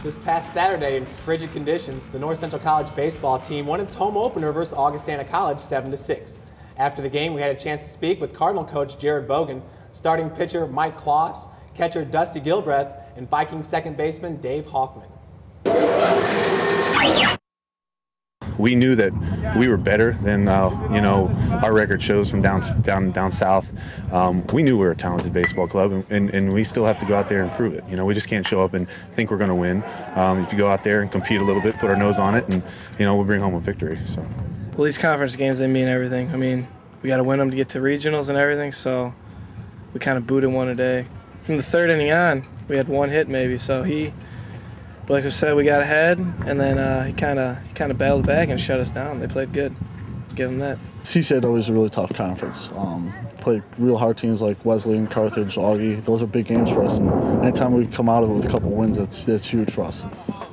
This past Saturday, in frigid conditions, the North Central College baseball team won its home opener versus Augustana College 7-6. After the game, we had a chance to speak with Cardinal coach Jared Bogan, starting pitcher Mike Kloss, catcher Dusty Gilbreth, and Viking second baseman Dave Hoffman. We knew that we were better than our record shows from down south. We knew we were a talented baseball club, and we still have to go out there and prove it. We just can't show up and think we're going to win. If you go out there and compete a little bit, put our nose on it, and we'll bring home a victory. So, well, these conference games, they mean everything. I mean, we got to win them to get to regionals and everything. So we kind of booted one a day. From the third inning on, we had one hit maybe. So But like I said, we got ahead, and then he kind of battled back and shut us down. They played good. Give them that. CCIW is a really tough conference. Played real hard teams like Wesleyan, Carthage, Augie. Those are big games for us, and anytime we come out of it with a couple wins, it's huge for us.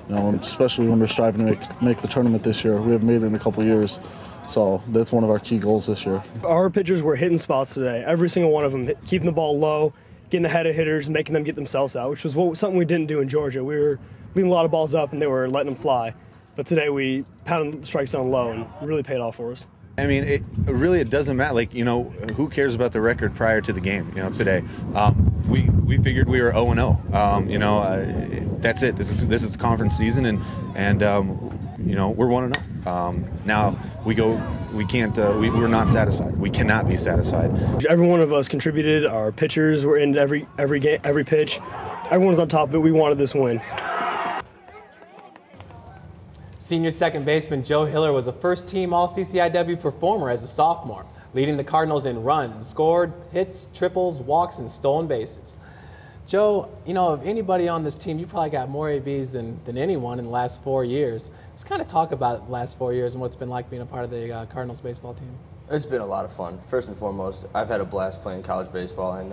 Especially when we're striving to make the tournament this year. We haven't made it in a couple years, so that's one of our key goals this year. Our pitchers were hitting spots today. Every single one of them, keeping the ball low, getting ahead of hitters, making them get themselves out, which was something we didn't do in Georgia. We were leaving a lot of balls up, and they were letting them fly. But today we pounded the strike zone low, and it really paid off for us. I mean, it doesn't matter. Who cares about the record prior to the game? Today, we figured we were 0-0. That's it. This is conference season, and we're 1-0. Now we're not satisfied. We cannot be satisfied. Every one of us contributed. Our pitchers were in every game, every pitch. Everyone was on top of it. We wanted this win. Senior second baseman Joe Hiller was a first-team All-CCIW performer as a sophomore, leading the Cardinals in runs, scored, hits, triples, walks, and stolen bases. Joe, of anybody on this team, you probably got more ABs than anyone in the last 4 years. Just kind of talk about the last 4 years and what it's been like being a part of the Cardinals baseball team. It's been a lot of fun. First and foremost, I've had a blast playing college baseball, and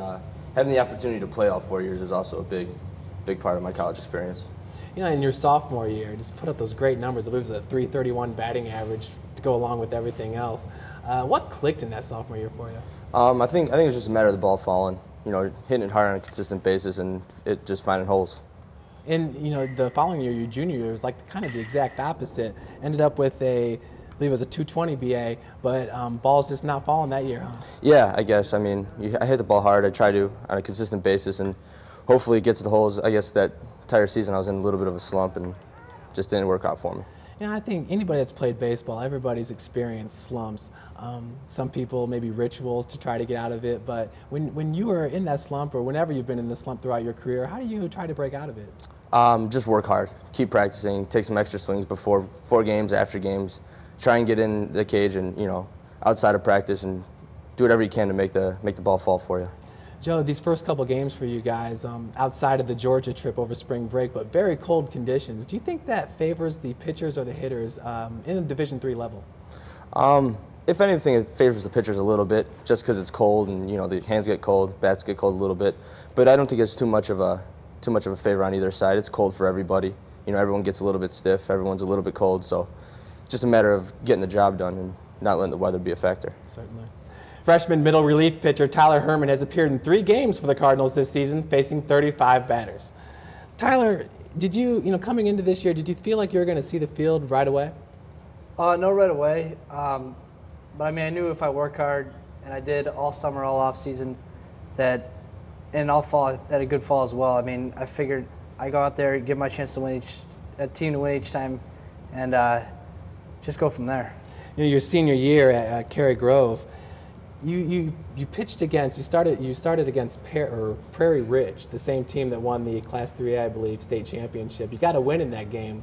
having the opportunity to play all 4 years is also a big part of my college experience. In your sophomore year, just put up those great numbers. I believe it was a .331 batting average to go along with everything else. What clicked in that sophomore year for you? I think it was just a matter of the ball falling, hitting it hard on a consistent basis, and it just finding holes. And the following year, your junior year, was like kind of the exact opposite. Ended up with I believe it was a .220 BA, but balls just not falling that year, huh? Yeah, I guess. I mean, I hit the ball hard. I try to on a consistent basis, and hopefully it gets to the holes. I guess that entire season I was in a little bit of a slump and just didn't work out for me. I think anybody that's played baseball, everybody's experienced slumps. Some people maybe rituals to try to get out of it, but when you were in that slump, or whenever you've been in the slump throughout your career, how do you try to break out of it? Just work hard, keep practicing, take some extra swings before games, after games, try and get in the cage and outside of practice, and do whatever you can to make the ball fall for you. Joe, these first couple games for you guys, outside of the Georgia trip over spring break, but very cold conditions, do you think that favors the pitchers or the hitters in the Division III level? If anything, it favors the pitchers a little bit, just because it's cold and the hands get cold, bats get cold a little bit. But I don't think it's too much of a favor on either side. It's cold for everybody. Everyone gets a little bit stiff. Everyone's a little bit cold, so just a matter of getting the job done and not letting the weather be a factor. Certainly. Freshman middle relief pitcher Tyler Herman has appeared in 3 games for the Cardinals this season, facing 35 batters. Tyler, did you, coming into this year, did you feel like you were going to see the field right away? No, right away. But I mean, I knew if I work hard, and I did all summer, all off season, and all fall, I had a good fall as well. I mean, I figured I go out there, give my chance to win a team to win each time, and just go from there. Your senior year at Cary Grove, you pitched against, you started against Prairie Ridge, the same team that won the Class 3A, I believe, state championship. You got a win in that game.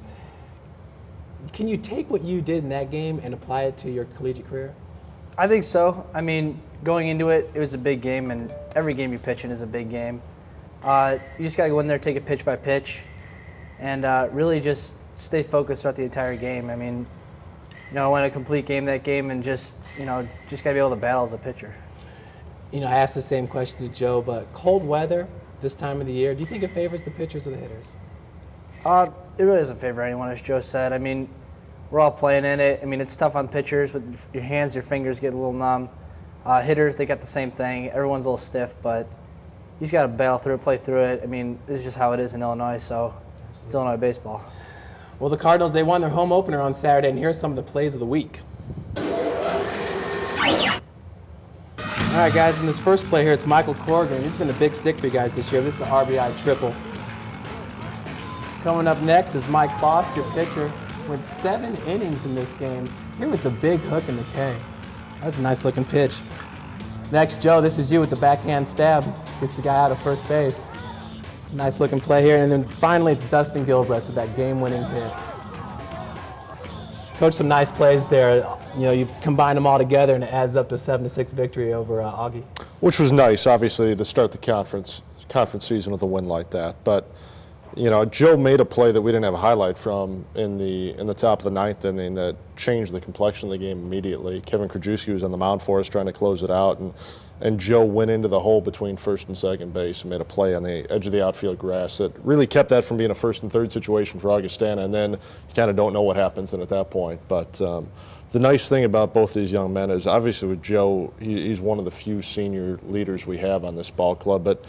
Can you take what you did in that game and apply it to your collegiate career? I think so. I mean, going into it, it was a big game, and every game you pitch in is a big game. You just got to go in there, take it pitch by pitch, and really just stay focused throughout the entire game. I mean, I won a complete game that game, and just got to be able to battle as a pitcher. I asked the same question to Joe, but cold weather this time of the year, do you think it favors the pitchers or the hitters? It really doesn't favor anyone, as Joe said. I mean, we're all playing in it. I mean, it's tough on pitchers with your hands, your fingers get a little numb. Hitters, they got the same thing. Everyone's a little stiff, but you just got to battle through it, play through it. I mean, this is just how it is in Illinois, so It's Illinois baseball. Well, the Cardinals, they won their home opener on Saturday, and here's some of the plays of the week. All right, guys, in this first play here, it's Michael Corrigan. He's been a big stick for you guys this year. This is an RBI triple. Coming up next is Mike Kloss, your pitcher, with 7 innings in this game. Here with the big hook and the K. That's a nice looking pitch. Next, Joe, this is you with the backhand stab. Gets the guy out of first base. Nice looking play here. And then finally, it's Dustin Gilbreth with that game-winning hit. Coach, some nice plays there. You know, you combine them all together and it adds up to a 7-6 victory over Augie. Which was nice, obviously, to start the conference season with a win like that. But, you know, Joe made a play that we didn't have a highlight from in the top of the 9th inning that changed the complexion of the game immediately. Kevin Krajewski was on the mound for us trying to close it out, and Joe went into the hole between first and second base and made a play on the edge of the outfield grass that really kept that from being a first and third situation for Augustana, and then you kind of don't know what happens at that point. But the nice thing about both these young men is obviously with Joe, he's one of the few senior leaders we have on this ball club, but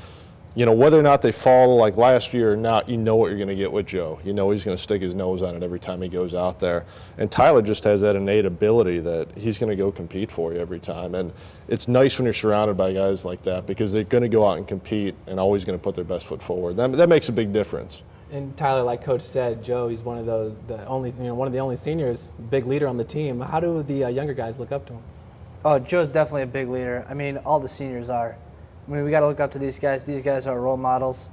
you know, whether or not they fall like last year or not, you know what you're going to get with Joe. You know he's going to stick his nose on it every time he goes out there. And Tyler just has that innate ability that he's going to go compete for you every time. And it's nice when you're surrounded by guys like that because they're going to go out and compete and always going to put their best foot forward. That makes a big difference. And Tyler, like Coach said, Joe, he's one of those, one of the only seniors, big leader on the team. How do the younger guys look up to him? Oh, Joe's definitely a big leader. I mean, all the seniors are. I mean, we got to look up to these guys. These guys are role models.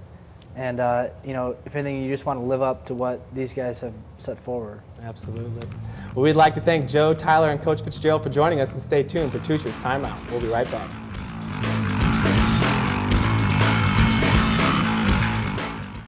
And, you know, if anything, you just want to live up to what these guys have set forward. Absolutely. Well, we'd like to thank Joe, Tyler, and Coach Fitzgerald for joining us, and stay tuned for Tusher's Timeout. We'll be right back.